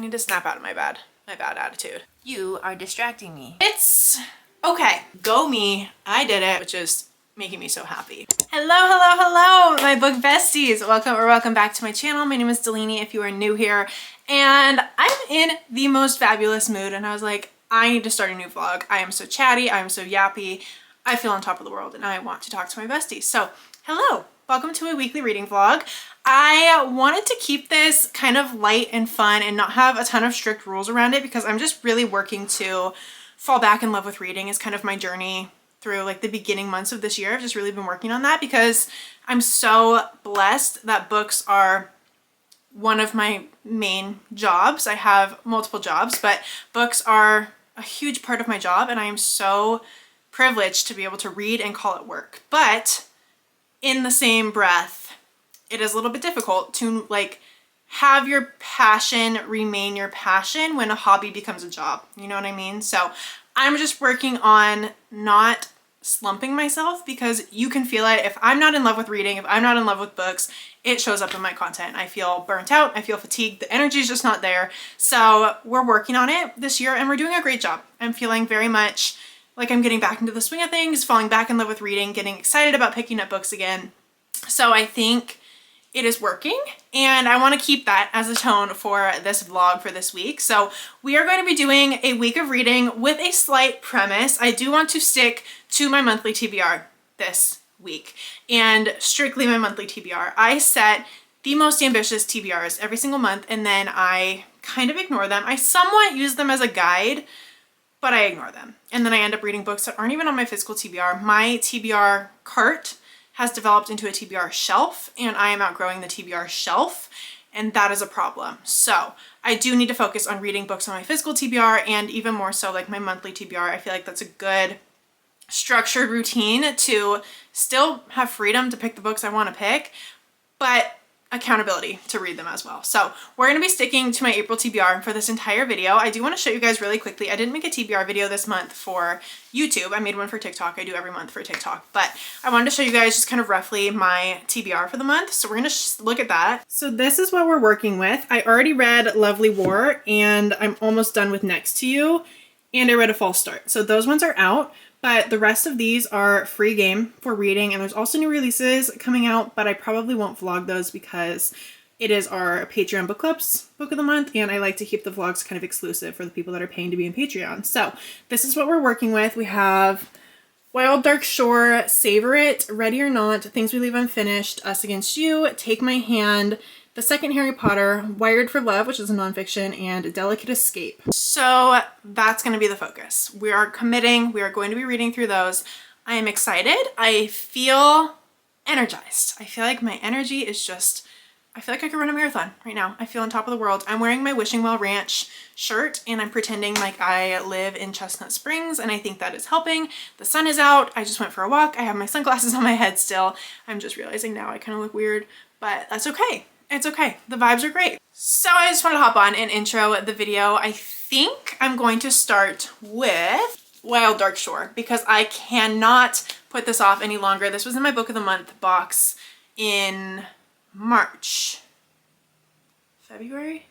need to snap out of my bad attitude. You are distracting me. It's okay. Go me. I did it, which is making me so happy. Hello, my book besties. Welcome back to my channel. My name is Delaney if you are new here. And I'm in the most fabulous mood and I was like, I need to start a new vlog. I am so chatty, I am so yappy. I feel on top of the world and I want to talk to my besties. So hello, welcome to a weekly reading vlog. I wanted to keep this kind of light and fun and not have a ton of strict rules around it because I'm just really working to fall back in love with reading is kind of my journey through like the beginning months of this year. I've just really been working on that because I'm so blessed that books are one of my main jobs. I have multiple jobs, but books are a huge part of my job and I am so privileged to be able to read and call it work. But in the same breath, it is a little bit difficult to like have your passion remain your passion when a hobby becomes a job. You know what I mean? So I'm just working on not slumping myself because you can feel it. If I'm not in love with reading, if I'm not in love with books, it shows up in my content. I feel burnt out. I feel fatigued. The energy is just not there. So we're working on it this year and we're doing a great job. I'm feeling very much like I'm getting back into the swing of things, falling back in love with reading, getting excited about picking up books again. So I think it is working and I want to keep that as a tone for this vlog for this week. So we are going to be doing a week of reading with a slight premise. I do want to stick to my monthly TBR this week and strictly my monthly TBR. I set the most ambitious TBRs every single month and then I kind of ignore them. I somewhat use them as a guide, but I ignore them. And then I end up reading books that aren't even on my physical TBR. My TBR cart has developed into a TBR shelf and I am outgrowing the TBR shelf and that is a problem. So I do need to focus on reading books on my physical TBR and even more so like my monthly TBR. I feel like that's a good structured routine to still have freedom to pick the books I want to pick, but accountability to read them as well. So we're going to be sticking to my April TBR for this entire video. I do want to show you guys really quickly. I didn't make a TBR video this month for YouTube. I made one for TikTok. I do every month for TikTok, but I wanted to show you guys just kind of roughly my TBR for the month. So we're going to look at that. So this is what we're working with. I already read Lovely War and I'm almost done with Next to You and I read A False Start. So those ones are out. But the rest of these are free game for reading and there's also new releases coming out, but I probably won't vlog those because it is our Patreon book club's book of the month and I like to keep the vlogs kind of exclusive for the people that are paying to be in Patreon. So this is what we're working with. We have Wild Dark Shore, Savor It, Ready or Not, Things We Leave Unfinished, Us Against You, Take My Hand, the second Harry Potter, Wired for Love, which is a nonfiction, and Delicate Escape. So that's going to be the focus. We are committing. We are going to be reading through those. I am excited. I feel energized. I feel like my energy is just, I feel like I could run a marathon right now. I feel on top of the world. I'm wearing my Wishing Well Ranch shirt and I'm pretending like I live in Chestnut Springs and I think that is helping. The sun is out. I just went for a walk. I have my sunglasses on my head still. I'm just realizing now I kind of look weird, but that's okay. It's okay. The vibes are great. So I just wanted to hop on and intro the video. I think I'm going to start with Wild Dark Shore because I cannot put this off any longer. This was in my book of the month box in March. February?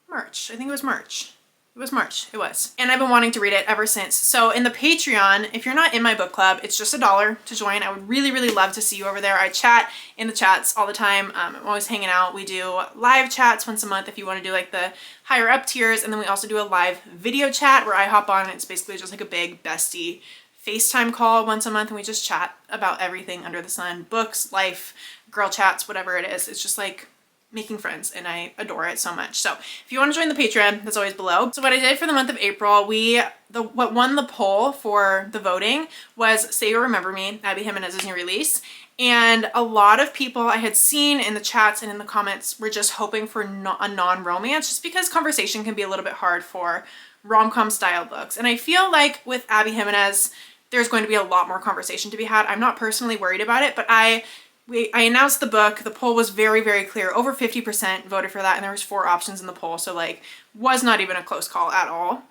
March. I think it was March. It was March. It was. And I've been wanting to read it ever since. So in the Patreon, if you're not in my book club, it's just $1 to join. I would really, really love to see you over there. I chat in the chats all the time. I'm always hanging out. We do live chats once a month if you want to do like the higher up tiers. And then we also do a live video chat where I hop on and it's basically just like a big bestie FaceTime call once a month. And we just chat about everything under the sun, books, life, girl chats, whatever it is. It's just like making friends and I adore it so much. So if you want to join the Patreon, that's always below. So what I did for the month of April, what won the poll for the voting was Say You Remember Me, Abby Jimenez's new release. And a lot of people I had seen in the chats and in the comments were just hoping for a non-romance just because conversation can be a little bit hard for rom-com style books. And I feel like with Abby Jimenez, there's going to be a lot more conversation to be had. I'm not personally worried about it, but I announced the book. The poll was very, very clear. Over 50% voted for that and there was 4 options in the poll. So like was not even a close call at all.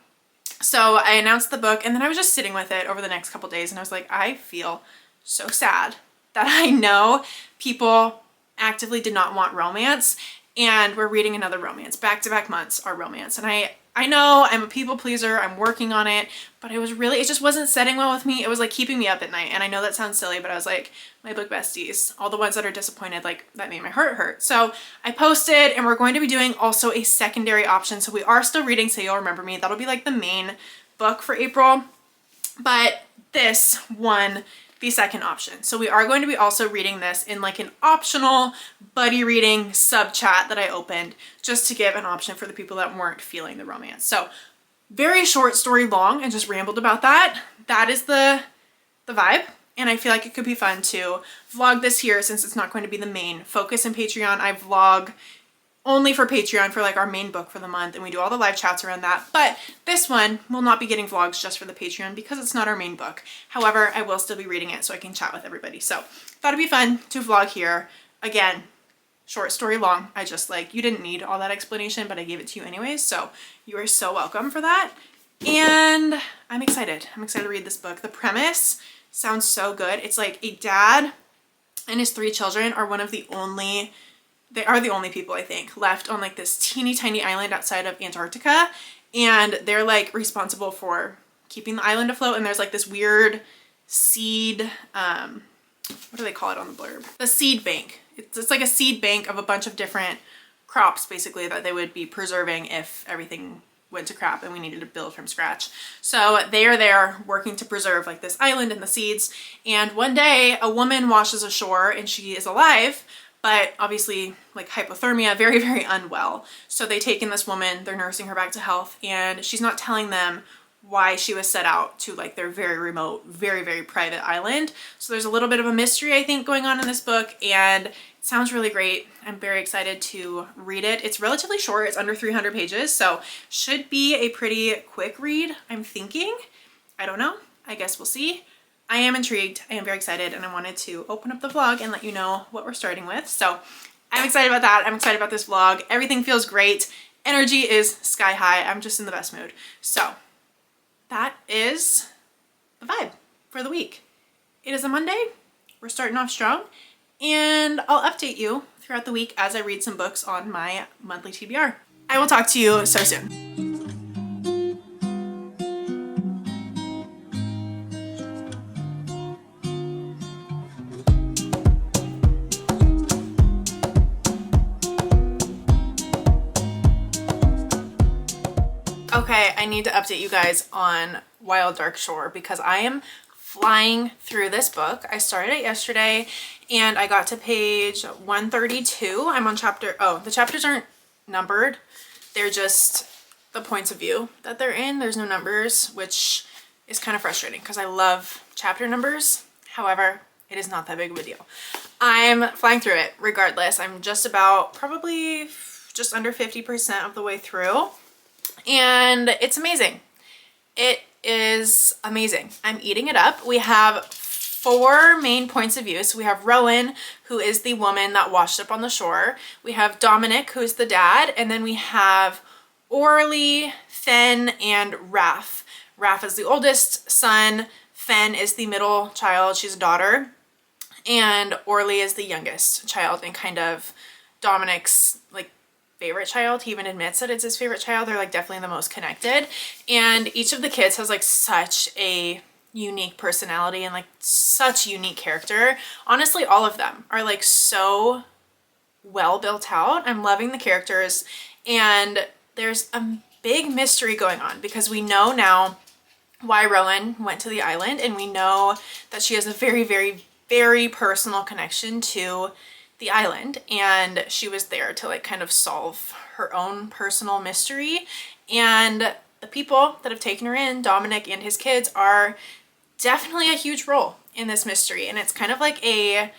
So I announced the book and then I was just sitting with it over the next couple days and I was like, I feel so sad that I know people actively did not want romance and we're reading another romance. Back-to-back months are romance. And I know I'm a people pleaser, I'm working on it, but it just wasn't setting well with me. It was like keeping me up at night. And I know that sounds silly, but I was like, my book besties, all the ones that are disappointed, like that made my heart hurt. So I posted, and we're going to be doing also a secondary option. So we are still reading So You'll Remember Me. That'll be like the main book for April, but this won the second option. So we are going to be also reading this in like an optional buddy reading sub chat that I opened just to give an option for the people that weren't feeling the romance. So very short story long, and just rambled about that. That is the vibe. And I feel like it could be fun to vlog this here since it's not going to be the main focus in Patreon. I vlog only for Patreon for like our main book for the month, and we do all the live chats around that. But this one will not be getting vlogs just for the Patreon because it's not our main book. However, I will still be reading it so I can chat with everybody. So thought it'd be fun to vlog here. Again, short story long. I just like, you didn't need all that explanation, but I gave it to you anyways. So you are so welcome for that. And I'm excited. I'm excited to read this book. The premise sounds so good. It's like a dad and his 3 children are they are the only people I think left on like this teeny tiny island outside of Antarctica, and they're like responsible for keeping the island afloat. And there's like this weird seed, what do they call it on the blurb? The seed bank. It's like a seed bank of a bunch of different crops basically that they would be preserving if everything went to crap and we needed to build from scratch. So they are there working to preserve like this island and the seeds. And one day a woman washes ashore and she is alive, but obviously like hypothermia, very, very unwell. So they take in this woman, they're nursing her back to health, and she's not telling them why she was set out to like their very remote, very, very private island. So there's a little bit of a mystery, I think, going on in this book, and it sounds really great. I'm very excited to read it. It's relatively short, it's under 300 pages, so should be a pretty quick read, I'm thinking. I don't know, I guess we'll see. I am intrigued, I am very excited, and I wanted to open up the vlog and let you know what we're starting with. So I'm excited about that. I'm excited about this vlog. Everything feels great. Energy is sky high. I'm just in the best mood. So that is the vibe for the week. It is a Monday. We're starting off strong, and I'll update you throughout the week as I read some books on my monthly TBR. I will talk to you so soon. Okay, I need to update you guys on Wild Dark Shore because I am flying through this book. I started it yesterday and I got to page 132. I'm on the chapters aren't numbered. They're just the points of view that they're in. There's no numbers, which is kind of frustrating because I love chapter numbers. However, it is not that big of a deal. I'm flying through it regardless. I'm just about probably just under 50% of the way through. And it's amazing. It is amazing. I'm eating it up. We have 4 main points of view. So we have Rowan, who is the woman that washed up on the shore. We have Dominic, who is the dad. And then we have Orly, Fen, and Raph. Raph is the oldest son. Fen is the middle child. She's a daughter. And Orly is the youngest child and kind of Dominic's like favorite child. He even admits that it's his favorite child. They're like definitely the most connected, and each of the kids has like such a unique personality and like such unique character. Honestly, all of them are like so well built out. I'm loving the characters, and there's a big mystery going on because we know now why Rowan went to the island, and we know that she has a very, very, very personal connection to the island, and she was there to like kind of solve her own personal mystery. And the people that have taken her in, Dominic and his kids, are definitely a huge role in this mystery. And it's kind of like a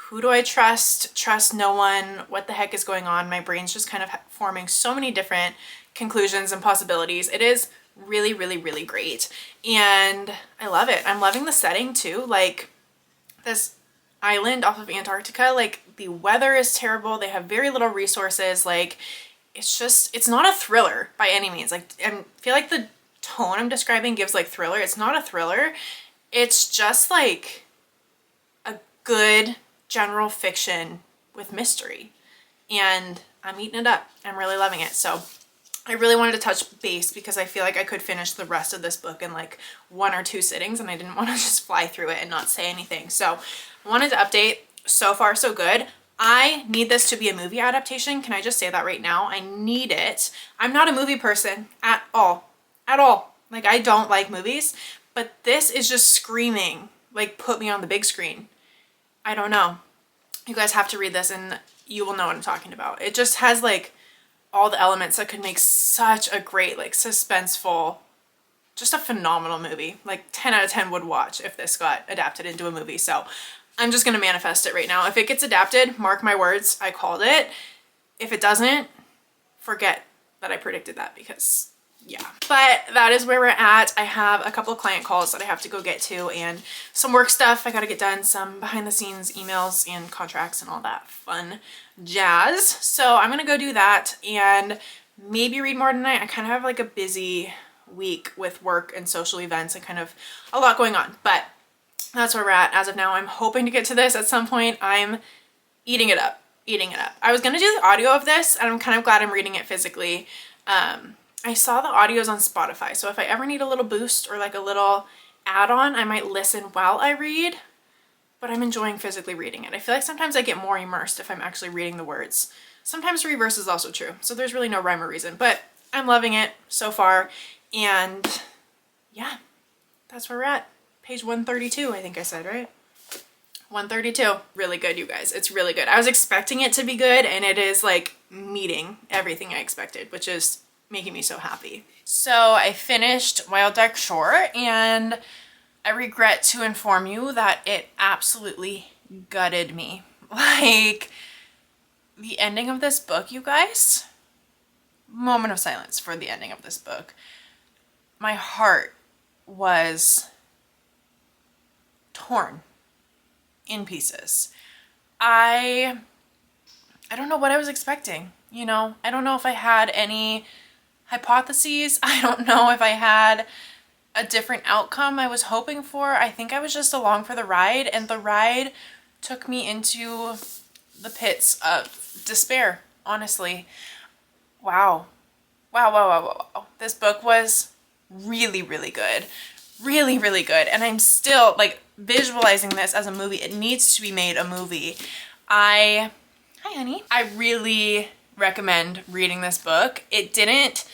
who do I trust no one, what the heck is going on. My brain's just kind of forming so many different conclusions and possibilities. It is really, really, really great, and I love it. I'm loving the setting too. Like this island off of Antarctica, like the weather is terrible, they have very little resources. Like it's not a thriller by any means. Like I feel like the tone I'm describing gives like thriller. It's not a thriller, it's just like a good general fiction with mystery, and I'm eating it up. I'm really loving it. So I really wanted to touch base because I feel like I could finish the rest of this book in like 1 or 2 sittings, and I didn't want to just fly through it and not say anything. So I wanted to update. So far, so good. I need this to be a movie adaptation. Can I just say that right now? I need it. I'm not a movie person at all. At all. Like, I don't like movies, but this is just screaming, like, put me on the big screen. I don't know. You guys have to read this and you will know what I'm talking about. It just has like all the elements that could make such a great, like, suspenseful, just a phenomenal movie. Like 10 out of 10 would watch if this got adapted into a movie. So I'm just going to manifest it right now. If it gets adapted, mark my words, I called it. If it doesn't, forget that I predicted that, because yeah. But that is where we're at. I have a couple of client calls that I have to go get to and some work stuff I got to get done, some behind the scenes emails and contracts and all that fun jazz. So I'm going to go do that and maybe read more tonight. I kind of have like a busy week with work and social events and kind of a lot going on, but that's where we're at as of now. I'm hoping to get to this at some point. I'm eating it up, eating it up. I was going to do the audio of this and I'm kind of glad I'm reading it physically. I saw the audios on Spotify, so if I ever need a little boost or like a little add-on, I might listen while I read, but I'm enjoying physically reading it. I feel like sometimes I get more immersed if I'm actually reading the words. Sometimes the reverse is also true, so there's really no rhyme or reason, but I'm loving it so far, and yeah, that's where we're at. Page 132, I think I said, right? 132. Really good, you guys. It's really good. I was expecting it to be good, and it is like meeting everything I expected, which is making me so happy. So I finished Wild Dark Shore, and I regret to inform you that it absolutely gutted me. Like, the ending of this book, you guys, moment of silence for the ending of this book. My heart was torn in pieces. I don't know what I was expecting, you know? I don't know if I had any hypotheses. I don't know if I had a different outcome I was hoping for. I think I was just along for the ride, and the ride took me into the pits of despair, honestly. Wow. Wow, wow, wow, wow, wow. This book was really, really good. Really, really good. And I'm still like visualizing this as a movie. It needs to be made a movie. Hi, honey. I really recommend reading this book. It didn't,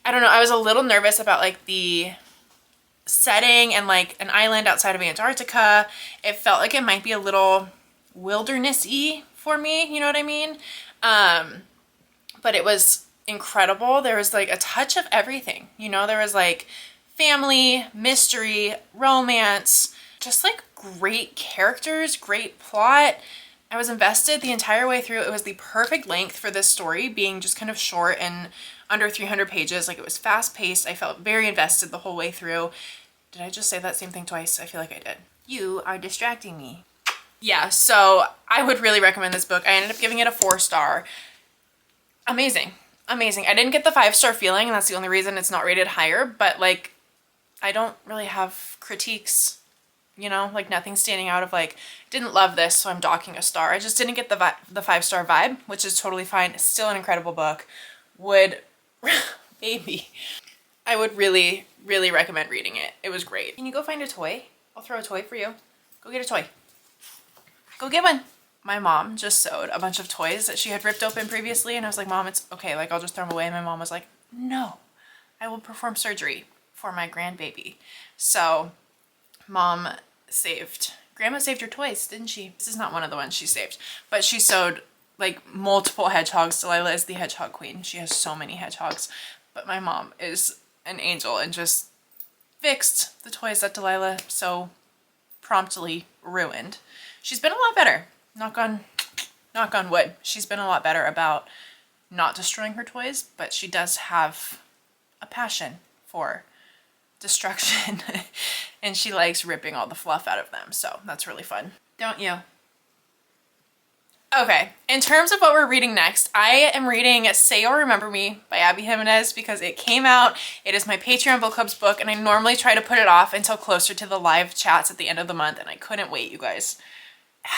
I don't know, I was a little nervous about like the setting and like an island outside of Antarctica. It felt like it might be a little wilderness-y for me, you know what I mean? But it was incredible. There was like a touch of everything, you know? There was like family, mystery, romance, just like great characters, great plot. I was invested the entire way through. It was the perfect length for this story, being just kind of short and under 300 pages. Like, it was fast paced. I felt very invested the whole way through. Did I just say that same thing twice? I feel like I did. You are distracting me. Yeah, so I would really recommend this book. I ended up giving it a 4-star. Amazing. Amazing. I didn't get the 5-star feeling, and that's the only reason it's not rated higher, but like, I don't really have critiques, you know, like nothing standing out of like, didn't love this, so I'm docking a star. I just didn't get the 5-star vibe, which is totally fine. It's still an incredible book. Would, baby, I would really, really recommend reading it. It was great. Can you go find a toy? I'll throw a toy for you. Go get a toy. Go get one. My mom just sewed a bunch of toys that she had ripped open previously, and I was like, Mom, it's okay, like I'll just throw them away. And my mom was like, no, I will perform surgery for my grandbaby. So Mom saved, Grandma saved her toys, didn't she? This is not one of the ones she saved, but she sewed like multiple hedgehogs. Delilah is the hedgehog queen. She has so many hedgehogs, but my mom is an angel and just fixed the toys that Delilah so promptly ruined. She's been a lot better. Knock on wood. She's been a lot better about not destroying her toys, but she does have a passion for destruction and she likes ripping all the fluff out of them. So that's really fun. Don't you? Okay, in terms of what we're reading next, I am reading Say You'll Remember Me by Abby Jimenez because it came out. It is my Patreon book club's book, and I normally try to put it off until closer to the live chats at the end of the month, and I couldn't wait, you guys.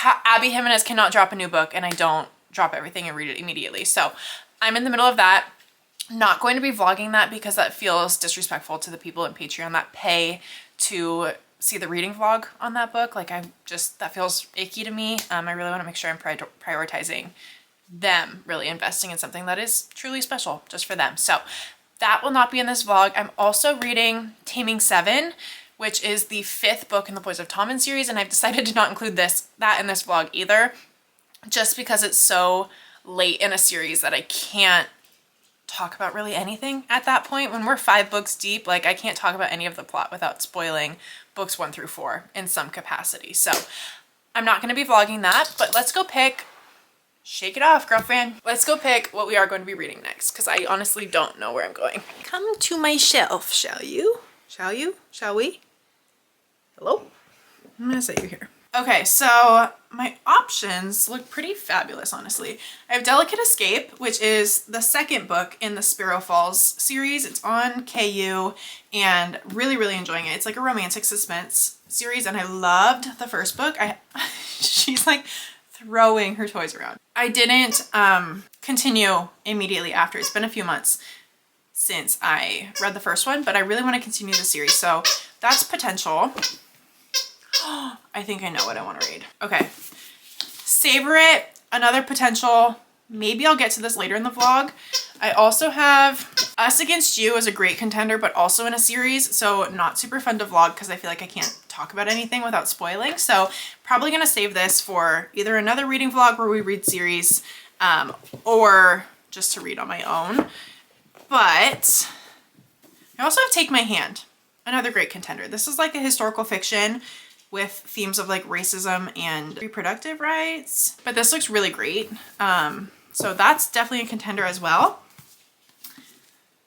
Abby Jimenez cannot drop a new book and I don't drop everything and read it immediately. So I'm in the middle of that. Not going to be vlogging that because that feels disrespectful to the people in Patreon that pay to see the reading vlog on that book. Like that feels icky to me. I really want to make sure I'm prioritizing them really investing in something that is truly special just for them. So that will not be in this vlog. I'm also reading Taming 7, which is the 5th book in the Boys of Tommen series, and I've decided to not include that in this vlog either, just because it's so late in a series that I can't talk about really anything at that point. When we're 5 books deep, like I can't talk about any of the plot without spoiling books 1 through 4 in some capacity. So I'm not going to be vlogging that, but let's go pick, shake it off, girlfriend. Let's go pick what we are going to be reading next, because I honestly don't know where I'm going. Come to my shelf, shall you? Shall you? Shall we? Hello? I'm gonna set you here. Okay, so my options look pretty fabulous, honestly. I have Delicate Escape, which is the 2nd book in the Sparrow Falls series. It's on KU and really enjoying it. It's like a romantic suspense series and I loved the first book. She's like throwing her toys around. I didn't continue immediately after. It's been a few months since I read the first one, but I really want to continue the series. So that's potential. I think I know what I want to read. Okay. Savor It, another potential. Maybe I'll get to this later in the vlog. I also have Us Against You as a great contender, but also in a series. So not super fun to vlog because I feel like I can't talk about anything without spoiling. So probably going to save this for either another reading vlog where we read series or just to read on my own. But I also have Take My Hand, another great contender. This is like a historical fiction with themes of like racism and reproductive rights, but this looks really great. So that's definitely a contender as well.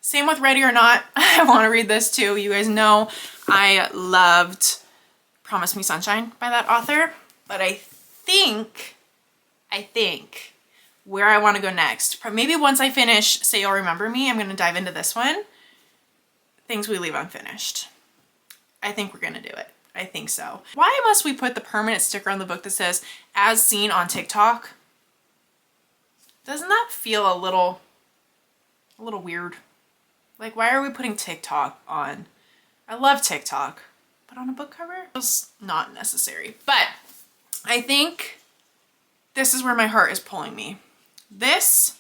Same with Ready or Not. I want to read this too. You guys know I loved Promise Me Sunshine by that author, but I think where I want to go next, maybe once I finish Say You'll Remember Me, I'm going to dive into this one. Things We Leave Unfinished. I think we're going to do it. I think so. Why must we put the permanent sticker on the book that says, as seen on TikTok? Doesn't that feel a little weird? Like, why are we putting TikTok on? I love TikTok, but on a book cover? It was not necessary. But I think this is where my heart is pulling me. This,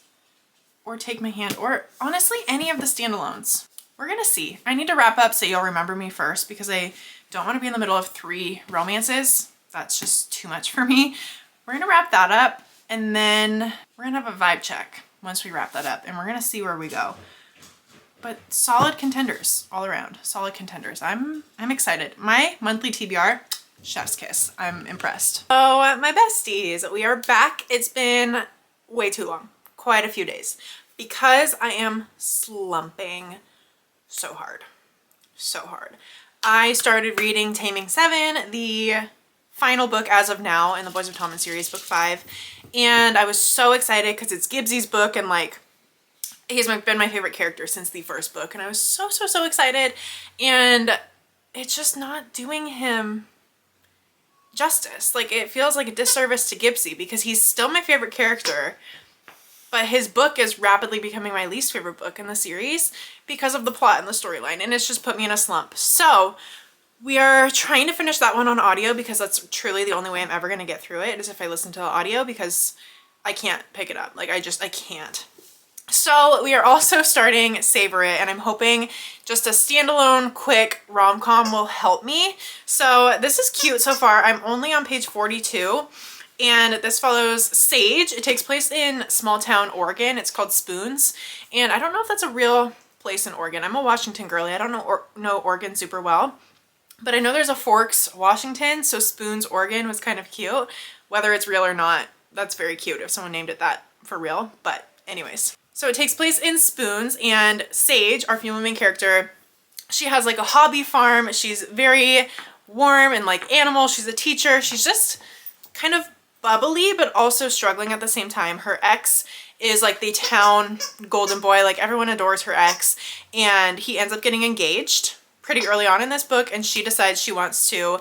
or Take My Hand, or honestly, any of the standalones. We're gonna see. I need to wrap up Say You'll Remember Me first because I don't want to be in the middle of 3 romances. That's just too much for me. We're gonna wrap that up and then we're gonna have a vibe check once we wrap that up and we're gonna see where we go. But solid contenders all around. Solid contenders. I'm excited. My monthly TBR, chef's kiss. I'm impressed. Oh, my besties, we are back. It's been way too long, quite a few days, because I am slumping so hard. I started reading Taming 7, the final book as of now in the Boys of Tommen series, book 5. And I was so excited because it's Gibbsy's book and like he's been my favorite character since the first book. And I was so excited. And it's just not doing him justice. Like it feels like a disservice to Gibbsy because he's still my favorite character. But his book is rapidly becoming my least favorite book in the series because of the plot and the storyline, and it's just put me in a slump. So we are trying to finish that one on audio because that's truly the only way I'm ever going to get through it is if I listen to the audio because I can't pick it up. Like I can't. So we are also starting Savor It, and I'm hoping just a standalone quick rom-com will help me. So this is cute so far. I'm only on page 42. And this follows Sage. It takes place in small town Oregon. It's called Spoons. And I don't know if that's a real place in Oregon. I'm a Washington girly. I don't know Oregon super well. But I know there's a Forks, Washington. So Spoons, Oregon was kind of cute. Whether it's real or not, that's very cute if someone named it that for real. But anyways. So it takes place in Spoons. And Sage, our female main character, she has like a hobby farm. She's very warm and like animals. She's a teacher. She's just kind of bubbly but also struggling at the same time. Her ex is like the town golden boy, like everyone adores her ex, and he ends up getting engaged pretty early on in this book, and she decides she wants to,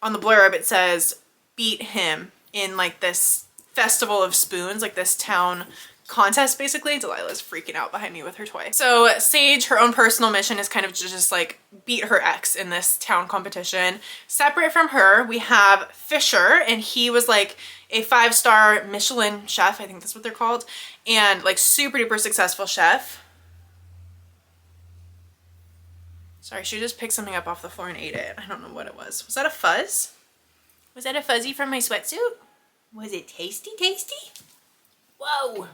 on the blurb it says, beat him in like this festival of spoons, like this town contest basically. Delilah's freaking out behind me with her toy. So Sage, her own personal mission is kind of just like beat her ex in this town competition. Separate from her, we have Fisher, and he was like a 5-star Michelin chef, I think that's what they're called, and like super duper successful chef. Sorry, she just picked something up off the floor and ate it. I don't know what it was. Was that a fuzz? Was that a fuzzy from my sweatsuit? Was it tasty? Whoa.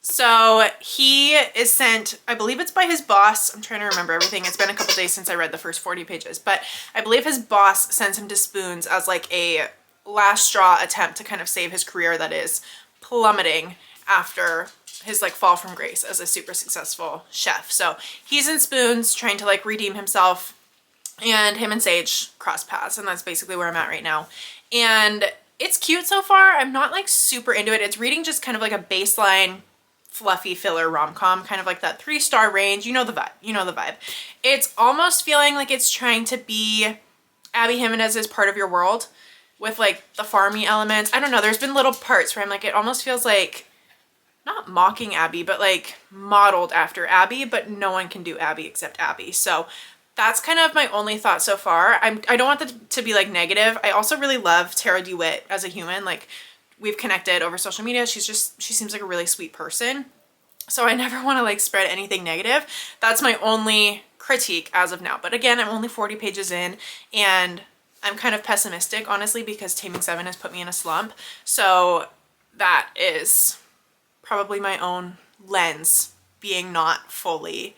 So he is sent, I believe it's by his boss. I'm trying to remember everything. It's been a couple days since I read the first 40 pages, but I believe his boss sends him to Spoons as like a last straw attempt to kind of save his career that is plummeting after his like fall from grace as a super successful chef. So he's in Spoons trying to like redeem himself, and him and Sage cross paths, and that's basically where I'm at right now. And it's cute so far. I'm not like super into it. It's reading just kind of like a baseline fluffy filler rom-com, kind of like that 3-star range. You know the vibe. It's almost feeling like it's trying to be Abby Jimenez is Part of Your World with like the farmy elements. I don't know. There's been little parts where I'm like, it almost feels like not mocking Abby, but like modeled after Abby, but no one can do Abby except Abby. So that's kind of my only thought so far. I don't want that to be like negative. I also really love Tara DeWitt as a human. Like, we've connected over social media. She seems like a really sweet person. So I never want to like spread anything negative. That's my only critique as of now. But again, I'm only 40 pages in, and I'm kind of pessimistic, honestly, because Taming 7 has put me in a slump. So that is probably my own lens being not fully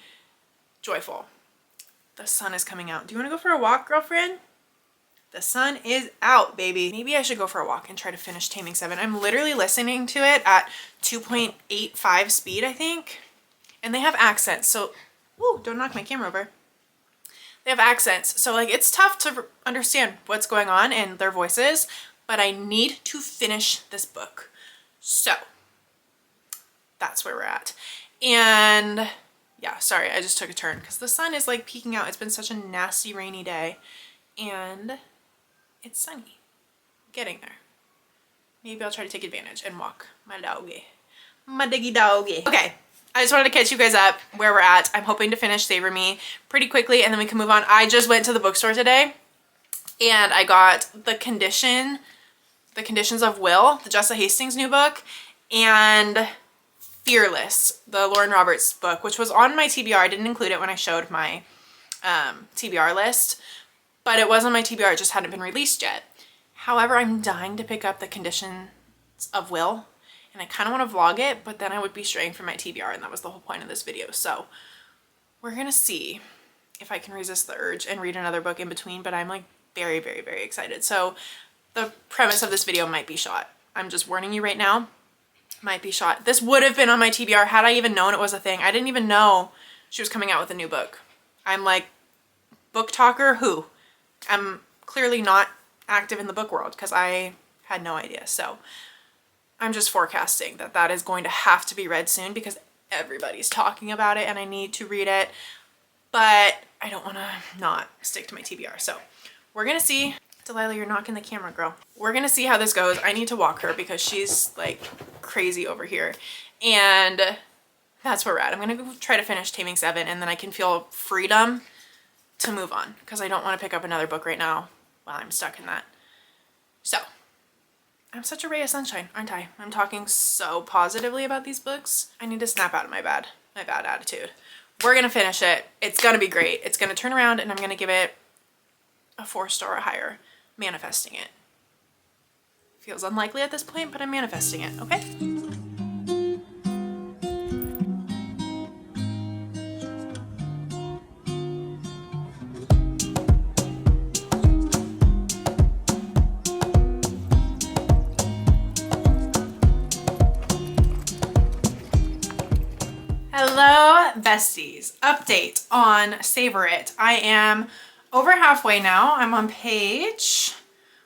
joyful. The sun is coming out. Do you want to go for a walk, girlfriend? The sun is out, baby. Maybe I should go for a walk and try to finish Taming 7. I'm literally listening to it at 2.85 speed, I think. And they have accents, so, ooh, don't knock my camera over. They have accents, so like it's tough to understand what's going on in their voices, but I need to finish this book. So that's where we're at. And yeah, sorry, I just took a turn because the sun is like peeking out. It's been such a nasty rainy day, and it's sunny. Getting there. Maybe I'll try to take advantage and walk my doggy. My diggy doggy. Okay, I just wanted to catch you guys up where we're at. I'm hoping to finish Savor Me pretty quickly, and then we can move on. I just went to the bookstore today, and I got The Conditions of Will, the Jessa Hastings new book, and Fearless, the Lauren Roberts book, which was on my TBR. I didn't include it when I showed my TBR list, but it was on my TBR. It just hadn't been released yet. However, I'm dying to pick up The Conditions of Will, and I kind of want to vlog it, but then I would be straying from my TBR, and that was the whole point of this video. So we're gonna see if I can resist the urge and read another book in between, but I'm like very, very, very excited. So the premise of this video might be shot. I'm just warning you right now. Might be shot. This would have been on my TBR had I even known it was a thing. I didn't even know she was coming out with a new book. I'm like, book talker who? I'm clearly not active in the book world because I had no idea. So I'm just forecasting that that is going to have to be read soon because everybody's talking about it and I need to read it. But I don't want to not stick to my TBR. So we're going to see. Delilah, you're knocking the camera, girl. We're gonna see how this goes. I need to walk her because she's like crazy over here. And that's where we're at. I'm gonna go try to finish Taming 7, and then I can feel freedom to move on because I don't want to pick up another book right now while I'm stuck in that. So I'm such a ray of sunshine, aren't I? I'm talking so positively about these books. I need to snap out of my bad attitude. We're gonna finish it. It's gonna be great. It's gonna turn around, and I'm gonna give it a 4-star or higher. Manifesting it. Feels unlikely at this point, but I'm manifesting it, okay? Hello, besties. Update on Savor It. I am over halfway now. I'm on page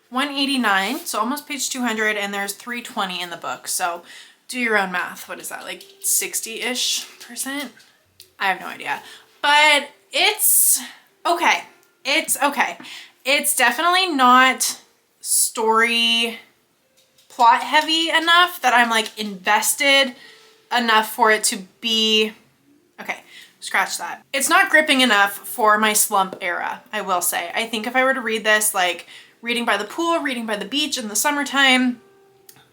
189, so almost page 200, and there's 320 in the book. So do your own math. What is that, like 60-ish%? I have no idea, but it's okay. It's okay. It's definitely not story plot heavy enough that I'm like invested enough for it to be, okay, scratch that. It's not gripping enough for my slump era, I will say. I think if I were to read this, like reading by the pool, reading by the beach in the summertime,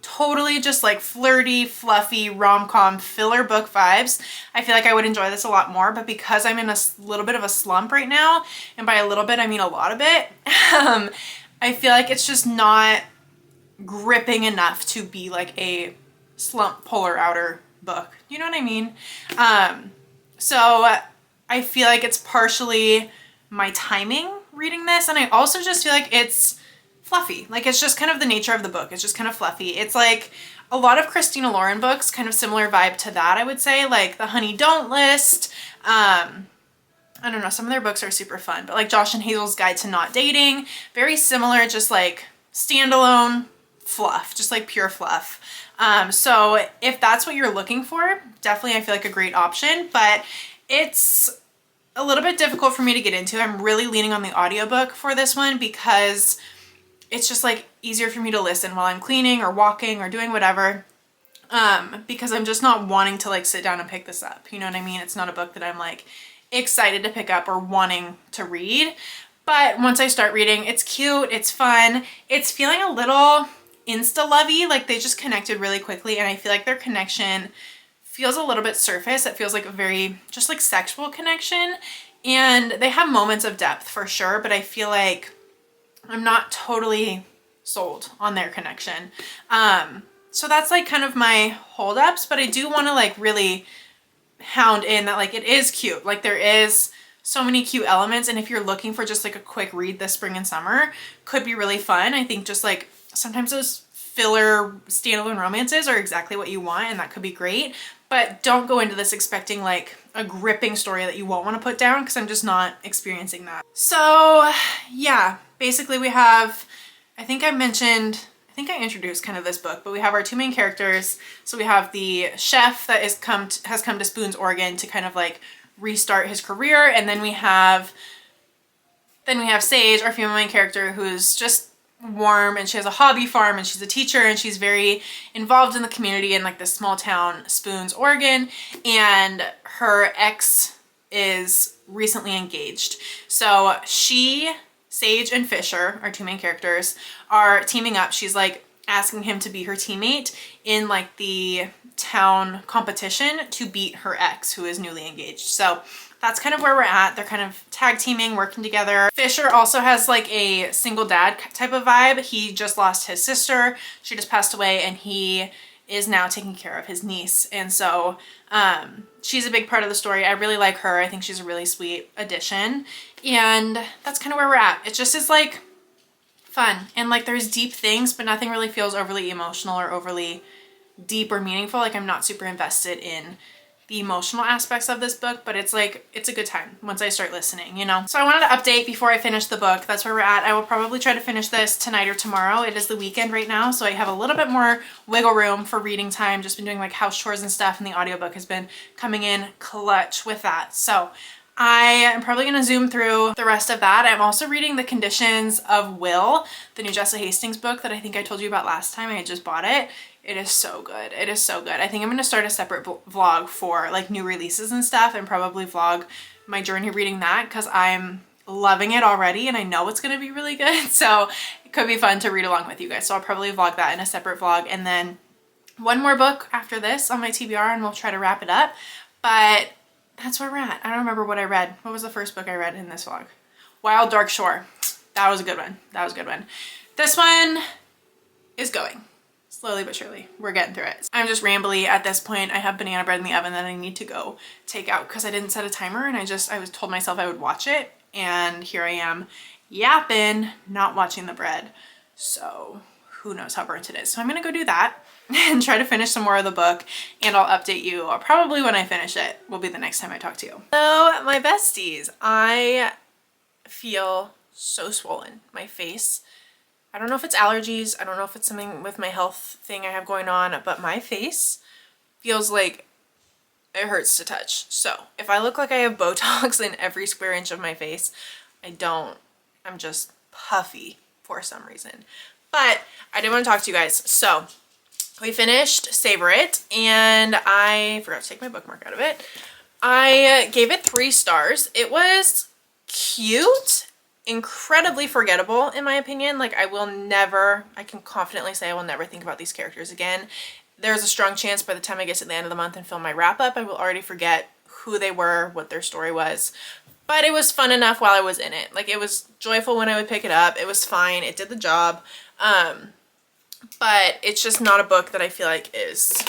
totally just like flirty, fluffy, rom-com filler book vibes, I feel like I would enjoy this a lot more. But because I'm in a little bit of a slump right now, and by a little bit I mean a lot of it, I feel like it's just not gripping enough to be like a slump polar outer book. You know what I mean? So I feel like it's partially my timing reading this, and I also just feel like it's fluffy. Like it's just kind of the nature of the book. It's just kind of fluffy. It's like a lot of Christina Lauren books, kind of similar vibe to that, I would say, like the Honey Don't List. I don't know, some of their books are super fun, but like Josh and Hazel's Guide to Not Dating, very similar, just like standalone fluff, just like pure fluff. So if that's what you're looking for, definitely I feel like a great option, but it's a little bit difficult for me to get into. I'm really leaning on the audiobook for this one because it's just like easier for me to listen while I'm cleaning or walking or doing whatever, because I'm just not wanting to like sit down and pick this up. You know what I mean? It's not a book that I'm like excited to pick up or wanting to read. But once I start reading, it's cute, it's fun, it's feeling a little insta-lovey, like they just connected really quickly, and I feel like their connection feels a little bit surface. It feels like a very just like sexual connection, and they have moments of depth for sure, but I feel like I'm not totally sold on their connection. So that's like kind of my holdups, but I do want to like really hound in that like it is cute. Like there is so many cute elements, and if you're looking for just like a quick read this spring and summer, could be really fun. I think just like sometimes those filler standalone romances are exactly what you want, and that could be great, but don't go into this expecting like a gripping story that you won't want to put down, because I'm just not experiencing that. So yeah, basically we have, I think I introduced kind of this book, but we have our two main characters. So we have the chef that has come to Spoons, Oregon to kind of like restart his career, and then we have Sage, our female main character, who's just warm, and she has a hobby farm, and she's a teacher, and she's very involved in the community in like this small town, Spoons, Oregon, and her ex is recently engaged. So Sage and Fisher, our two main characters, are teaming up. She's like asking him to be her teammate in like the town competition to beat her ex, who is newly engaged. So that's kind of where we're at. They're kind of tag teaming, working together. Fisher also has like a single dad type of vibe. He just lost his sister. She just passed away, and he is now taking care of his niece. And so she's a big part of the story. I really like her. I think she's a really sweet addition. And that's kind of where we're at. It just is like fun. And like there's deep things, but nothing really feels overly emotional or overly deep or meaningful. Like I'm not super invested in the emotional aspects of this book, but it's like, it's a good time once I start listening, you know? So I wanted to update before I finish the book. That's where we're at. I will probably try to finish this tonight or tomorrow. It is the weekend right now, so I have a little bit more wiggle room for reading time. Just been doing like house chores and stuff, and the audiobook has been coming in clutch with that. So I am probably going to zoom through the rest of that. I'm also reading The Conditions of Will, the new Jessa Hastings book that I think I told you about last time. I had just bought it. It is so good. It is so good. I think I'm going to start a separate vlog for like new releases and stuff, and probably vlog my journey reading that, because I'm loving it already and I know it's going to be really good. So it could be fun to read along with you guys. So I'll probably vlog that in a separate vlog, and then one more book after this on my TBR, and we'll try to wrap it up. But that's where we're at. I don't remember what I read. What was the first book I read in this vlog? Wild Dark Shore. That was a good one. That was a good one. This one is going. Slowly but surely, we're getting through it. I'm just rambly at this point. I have banana bread in the oven that I need to go take out because I didn't set a timer, and I was told myself I would watch it, and here I am yapping, not watching the bread. So who knows how burnt it is. So I'm gonna go do that and try to finish some more of the book, and I'll update you probably when I finish it. Will be the next time I talk to you. So my besties, I feel so swollen. My face, I don't know if it's allergies, I don't know if it's something with my health thing I have going on, but my face feels like it hurts to touch. So if I look like I have Botox in every square inch of my face, I don't. I'm just puffy for some reason. But I did want to talk to you guys. So we finished Savor It, and I forgot to take my bookmark out of it. I gave it 3 stars. It was cute, incredibly forgettable in my opinion. Like I can confidently say I will never think about these characters again. There's a strong chance by the time I get to the end of the month and film my wrap up, I will already forget who they were, what their story was. But it was fun enough while I was in it. Like it was joyful when I would pick it up. It was fine. It did the job. But it's just not a book that I feel like is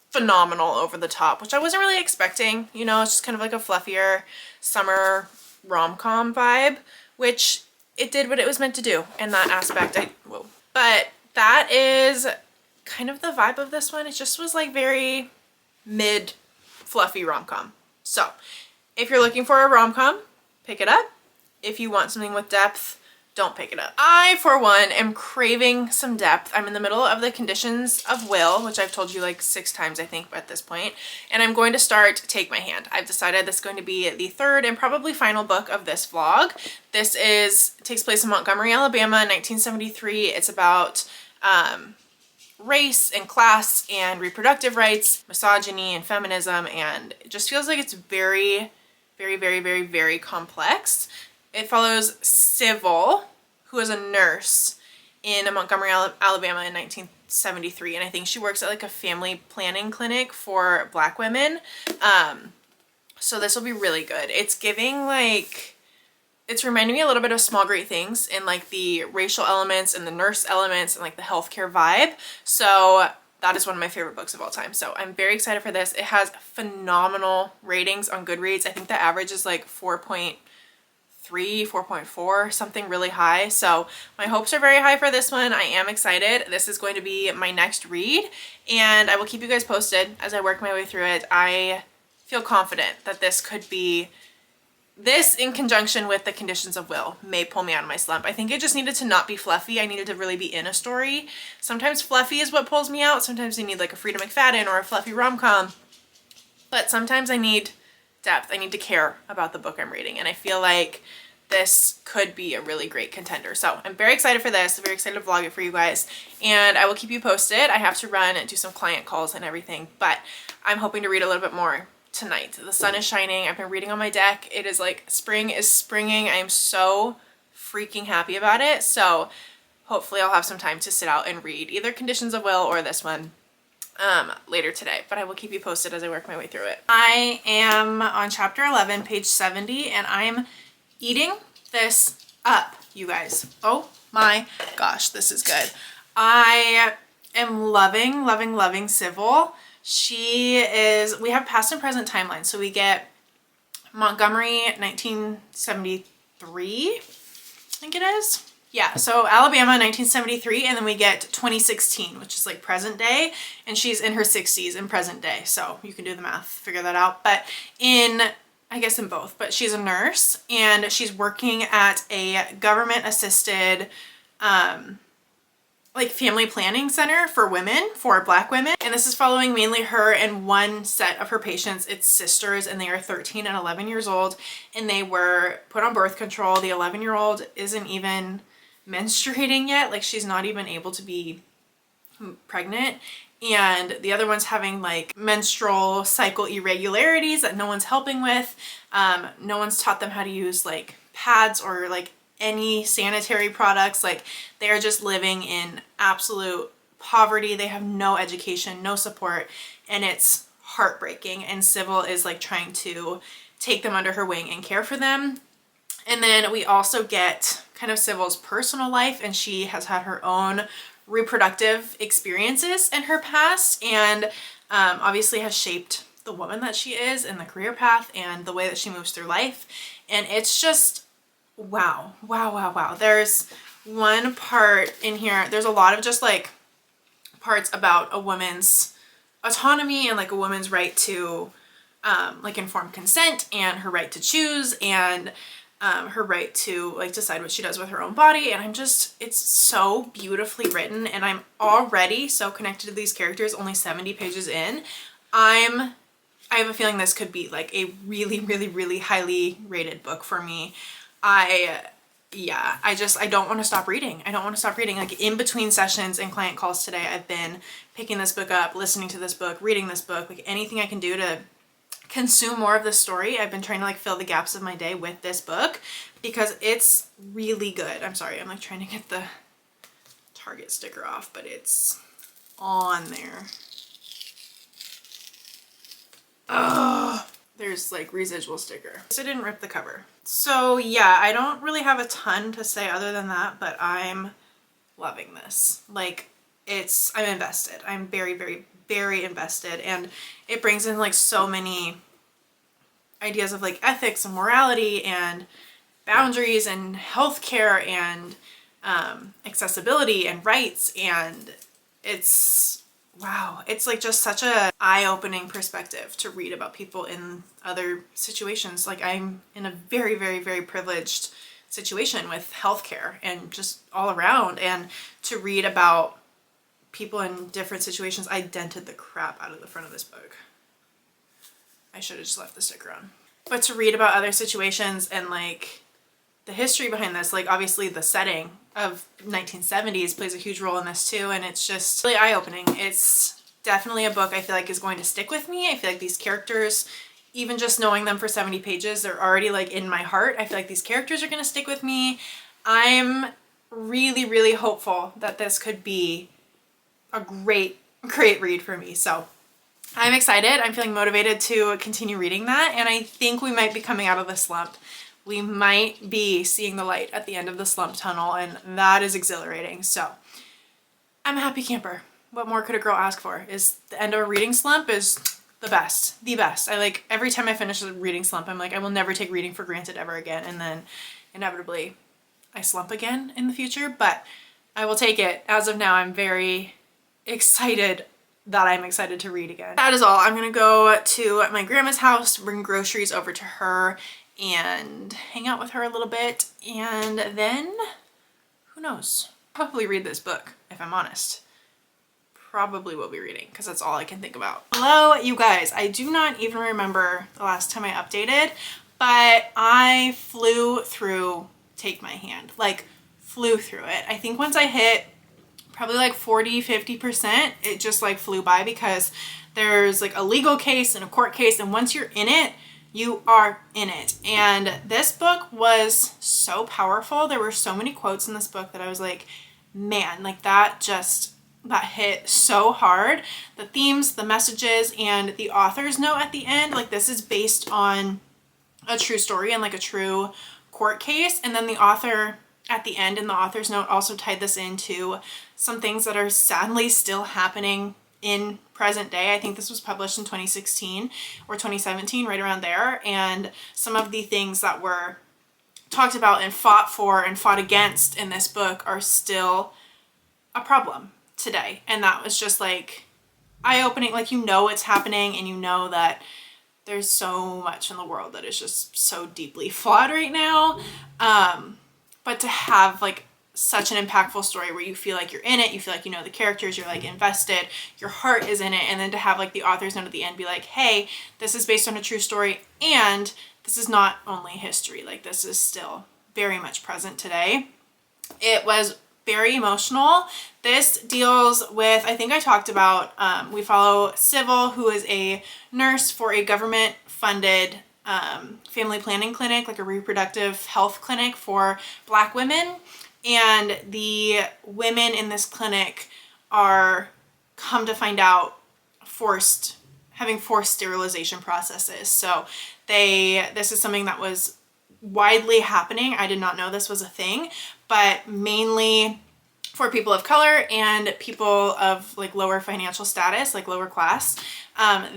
phenomenal over the top, which I wasn't really expecting. You know, it's just kind of like a fluffier summer rom-com vibe, which it did what it was meant to do in that aspect. But that is kind of the vibe of this one. It just was like very mid fluffy rom-com. So if you're looking for a rom-com, pick it up. If you want something with depth, don't pick it up. I, for one, am craving some depth. I'm in the middle of the Conditions of Will, which I've told you like 6 times, I think, at this point. And I'm going to start Take My Hand. I've decided this is going to be the 3rd and probably final book of this vlog. This takes place in Montgomery, Alabama, 1973. It's about race and class and reproductive rights, misogyny and feminism, and it just feels like it's very, very, very, very, very complex. It follows Civil, who is a nurse in Montgomery, Alabama in 1973, and I think she works at like a family planning clinic for Black women. So this will be really good. It's giving like, it's reminding me a little bit of Small Great Things in like the racial elements and the nurse elements and like the healthcare vibe. So that is one of my favorite books of all time. So I'm very excited for this. It has phenomenal ratings on Goodreads. I think the average is like 4.3, 4.4, something really high. So my hopes are very high for this one. I am excited. This is going to be my next read, and I will keep you guys posted as I work my way through it. I feel confident that this could be, this in conjunction with the Conditions of Will may pull me out of my slump. I think it just needed to not be fluffy. I needed to really be in a story. Sometimes fluffy is what pulls me out. Sometimes you need like a Frida McFadden or a fluffy rom-com, but sometimes I need depth. I need to care about the book I'm reading, and I feel like this could be a really great contender. So I'm very excited for this. I'm very excited to vlog it for you guys, and I will keep you posted. I have to run and do some client calls and everything, but I'm hoping to read a little bit more tonight. The sun is shining. I've been reading on my deck. It is like spring is springing. I am so freaking happy about it. So hopefully I'll have some time to sit out and read either Conditions of Will or this one later today, but I will keep you posted as I work my way through it. I am on chapter 11, page 70, and I'm eating this up, you guys. Oh my gosh, this is good. I am loving, loving, loving Civil. We have past and present timelines. So we get Montgomery 1973, I think it is. Yeah, so Alabama 1973, and then we get 2016, which is like present day, and she's in her 60s in present day. So you can do the math, figure that out. But I guess in both, but she's a nurse, and she's working at a government assisted like family planning center for women, for Black women. And this is following mainly her and one set of her patients. It's sisters, and they are 13 and 11 years old, and they were put on birth control. The 11-year-old isn't even menstruating yet. Like she's not even able to be pregnant. And the other one's having like menstrual cycle irregularities that no one's helping with. No one's taught them how to use like pads or like any sanitary products. Like they are just living in absolute poverty. They have no education, no support, and it's heartbreaking. And Civil is like trying to take them under her wing and care for them. And then we also get kind of Civil's personal life, and she has had her own reproductive experiences in her past, and obviously has shaped the woman that she is and the career path and the way that she moves through life. And it's just wow, wow, wow, wow. There's one part in here, there's a lot of just like parts about a woman's autonomy and like a woman's right to like informed consent and her right to choose and her right to like decide what she does with her own body. And it's so beautifully written, and I'm already so connected to these characters only 70 pages in. I have a feeling this could be like a really, really, really highly rated book for me. I yeah, I don't want to stop reading. I don't want to stop reading. Like in between sessions and client calls today, I've been picking this book up, listening to this book, reading this book, like anything I can do to consume more of the story. I've been trying to like fill the gaps of my day with this book because it's really good. I'm sorry, I'm like trying to get the Target sticker off, but it's on there. Ugh. There's like residual sticker. So I didn't rip the cover. So yeah, I don't really have a ton to say other than that, but I'm loving this. Like I'm invested. I'm very, very, very invested. And it brings in like so many ideas of like ethics and morality and boundaries and healthcare and accessibility and rights. And it's, wow, it's like just such a eye-opening perspective to read about people in other situations. Like I'm in a very, very, very privileged situation with healthcare and just all around, and to read about people in different situations. I dented the crap out of the front of this book. I should have just left the sticker on. But to read about other situations and like the history behind this, like obviously the setting of 1970s plays a huge role in this too, and it's just really eye-opening. It's definitely a book I feel like is going to stick with me. I feel like these characters, even just knowing them for 70 pages, they're already like in my heart. I feel like these characters are going to stick with me. I'm really, really hopeful that this could be a great, great read for me. So I'm excited. I'm feeling motivated to continue reading that, and I think we might be coming out of the slump. We might be seeing the light at the end of the slump tunnel, and that is exhilarating. So I'm a happy camper. What more could a girl ask for? Is the end of a reading slump is the best, the best. I like every time I finish a reading slump, I'm like, I will never take reading for granted ever again. And then inevitably I slump again in the future, but I will take it. As of now, I'm very excited that I'm excited to read again. That is all. I'm gonna go to my grandma's house, bring groceries over to her, and hang out with her a little bit, and then who knows, probably read this book. If I'm honest, probably will be reading, because that's all I can think about. Hello you guys, I do not even remember the last time I updated, but I flew through Take My Hand, like flew through it. I think once I hit probably like 40-50%, it just like flew by, because there's like a legal case and a court case, and once you're in it, you are in it. And this book was so powerful. There were so many quotes in this book that I was like, man, like that hit so hard. The themes, the messages, and the author's note at the end, like this is based on a true story and like a true court case. And then the author at the end in the author's note also tied this into some things that are sadly still happening in present day. I think this was published in 2016 or 2017, right around there. And some of the things that were talked about and fought for and fought against in this book are still a problem today. And that was just like eye-opening. Like, you know it's happening, and you know that there's so much in the world that is just so deeply flawed right now. But to have like such an impactful story where you feel like you're in it, you feel like you know the characters, you're like invested, your heart is in it, and then to have like the author's note at the end be like, hey, this is based on a true story, and this is not only history, like this is still very much present today. It was very emotional. This deals with, I think I talked about, we follow Civil, who is a nurse for a government funded family planning clinic, like a reproductive health clinic for Black women. And the women in this clinic are, come to find out, having forced sterilization processes. So this is something that was widely happening. I did not know this was a thing, but mainly for people of color and people of like lower financial status, like lower class.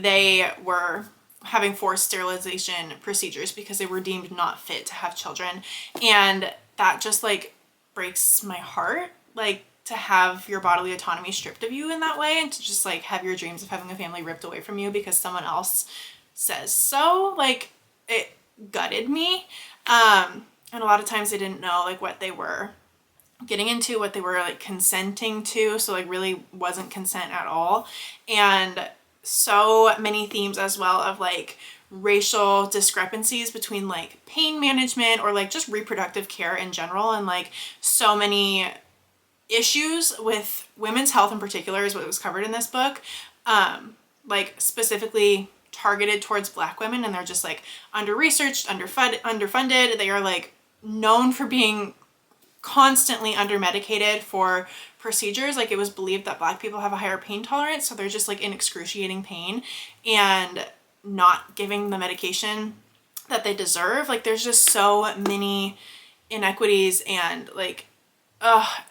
They were having forced sterilization procedures because they were deemed not fit to have children. And that just like breaks my heart, like to have your bodily autonomy stripped of you in that way, and to just like have your dreams of having a family ripped away from you because someone else says so. Like, it gutted me. And a lot of times they didn't know like what they were getting into, what they were like consenting to, so like really wasn't consent at all. And so many themes as well of like racial discrepancies between like pain management or like just reproductive care in general, and like so many issues with women's health in particular is what was covered in this book, like specifically targeted towards Black women, and they're just like under-researched, underfunded. They are like known for being constantly under-medicated for procedures. Like it was believed that Black people have a higher pain tolerance, so they're just like in excruciating pain and not giving the medication that they deserve. Like there's just so many inequities, and like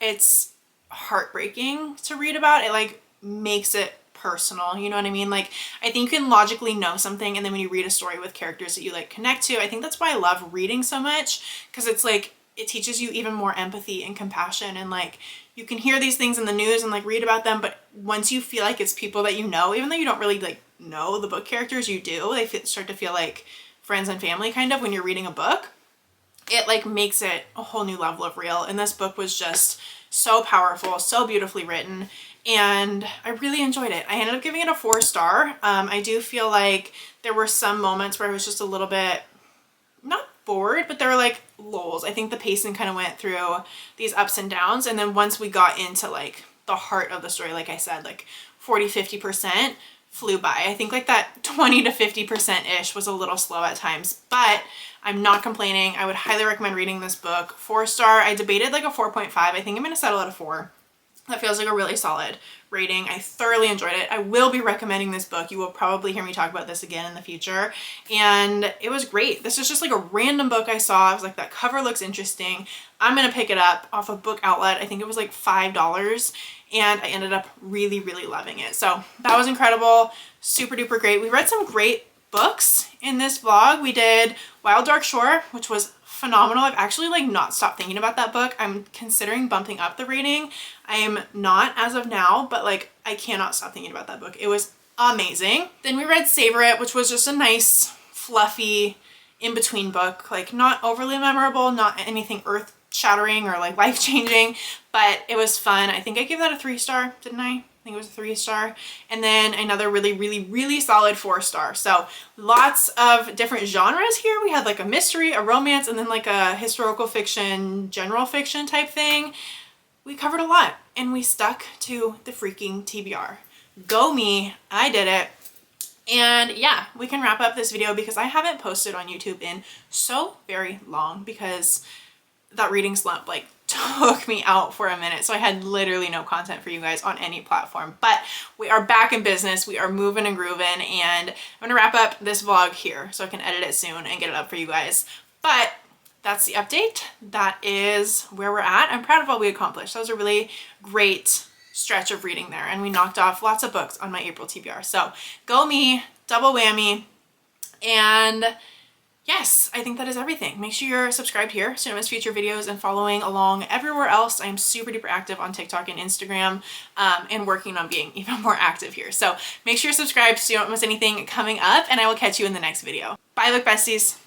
it's heartbreaking to read about. It like makes it personal, you know what I mean? Like I think you can logically know something, and then when you read a story with characters that you like connect to, I think that's why I love reading so much, because it's like it teaches you even more empathy and compassion. And like you can hear these things in the news and like read about them, but once you feel like it's people that you know, even though you don't really like know the book characters, you do, they start to feel like friends and family kind of when you're reading a book. It like makes it a whole new level of real. And this book was just so powerful, so beautifully written, and I really enjoyed it. I ended up giving it a 4-star. I do feel like there were some moments where I was just a little bit, not bored, but there were like lulls. I think the pacing kind of went through these ups and downs, and then once we got into like the heart of the story, like I said, like 40-50% flew by. I think like that 20 to 50%-ish was a little slow at times, but I'm not complaining. I would highly recommend reading this book. 4-star. I debated like a 4.5. I think I'm going to settle at a 4. That feels like a really solid rating. I thoroughly enjoyed it. I will be recommending this book. You will probably hear me talk about this again in the future. And it was great. This was just like a random book I saw. I was like, that cover looks interesting. I'm going to pick it up off of Book Outlet. I think it was like $5. And I ended up really, really loving it. So that was incredible. Super duper great. We read some great books in this vlog. We did Wild Dark Shore, which was phenomenal. I've actually like not stopped thinking about that book. I'm considering bumping up the rating. I am not as of now, but like I cannot stop thinking about that book. It was amazing. Then we read Savor It, which was just a nice, fluffy, in-between book. Like not overly memorable, not anything earth-shattering or like life-changing, but it was fun. I think I gave that a 3-star, didn't I? I think it was a 3-star. And then another really, really, really solid 4-star. So lots of different genres here. We had like a mystery, a romance, and then like a historical fiction, general fiction type thing. We covered a lot, and we stuck to the freaking TBR. Go me, I did it. And yeah, we can wrap up this video because I haven't posted on YouTube in so very long because that reading slump like took me out for a minute. So I had literally no content for you guys on any platform, but we are back in business. We are moving and grooving, and I'm gonna wrap up this vlog here so I can edit it soon and get it up for you guys. But that's the update. That is where we're at. I'm proud of what we accomplished. That was a really great stretch of reading there, and we knocked off lots of books on my April TBR. So go me, double whammy. And yes, I think that is everything. Make sure you're subscribed here so you don't miss future videos, and following along everywhere else. I am super duper active on TikTok and Instagram, and working on being even more active here. So make sure you're subscribed so you don't miss anything coming up, and I will catch you in the next video. Bye, book besties.